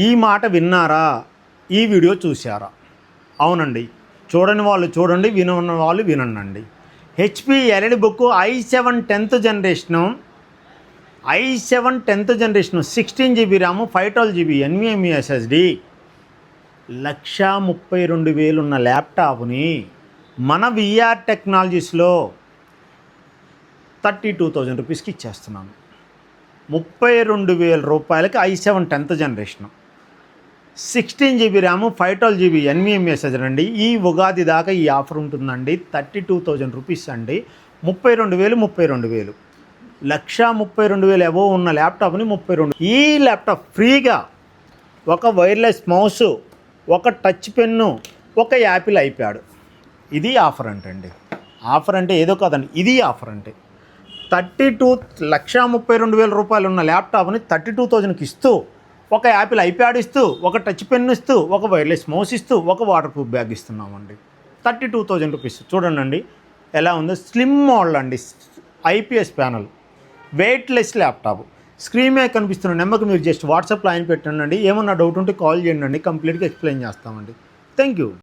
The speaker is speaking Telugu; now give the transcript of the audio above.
ఈ మాట విన్నారా? ఈ వీడియో చూశారా? అవునండి. చూడని వాళ్ళు చూడండి, వినని వాళ్ళు వినండి. HP LED book i7 10th generation, i7 10th generation 16 GB RAM, 512 GB NVMe SSD, 1,32,000 ఉన్న ల్యాప్టాప్ని మన విఆర్ టెక్నాలజీస్లో 32,000 రూపీస్కి ఇచ్చేస్తున్నాను. 32,000 రూపాయలకి i7 10th generation, 16 GB RAM, 512 GB NVMe SSD అండి. ఈ ఉగాది దాకా ఈ ఆఫర్ ఉంటుందండి. 32,000 రూపీస్ అండి. 32,000 1,32,000 అబోవ్ ఉన్న ల్యాప్టాప్ని 32. ఈ ల్యాప్టాప్ ఫ్రీగా ఒక వైర్లెస్ మౌసు, ఒక టచ్ పెన్ను, ఒక యాపిల్ ఐప్యాడ్. ఇది ఆఫర్ అంటండి. ఆఫర్ అంటే ఏదో కాదండి, ఇది ఆఫర్ అంటే 1,32,000 రూపాయలు ఉన్న ల్యాప్టాప్ని 32,000కి ఇస్తూ, ఒక యాపిల్ ఐప్యాడ్ ఇస్తూ, ఒక టచ్ పెన్ ఇస్తూ, ఒక వైర్లెస్ మౌస్ ఇస్తూ, ఒక వాటర్ ప్రూఫ్ బ్యాగ్ ఇస్తున్నామండి. 32,000 రూపీస్. చూడండి ఎలా ఉందో. స్లిమ్ మోడల్ అండి, IPS panel, weightless laptop. Screen మీద కనిపిస్తున్న నెంబర్కి మీరు జస్ట్ వాట్సాప్లో ఆయన పెట్టండి. ఏమన్నా డౌట్ ఉంటే కాల్ చేయండి, కంప్లీట్గా ఎక్స్ప్లెయిన్ చేస్తామండి. Thank you.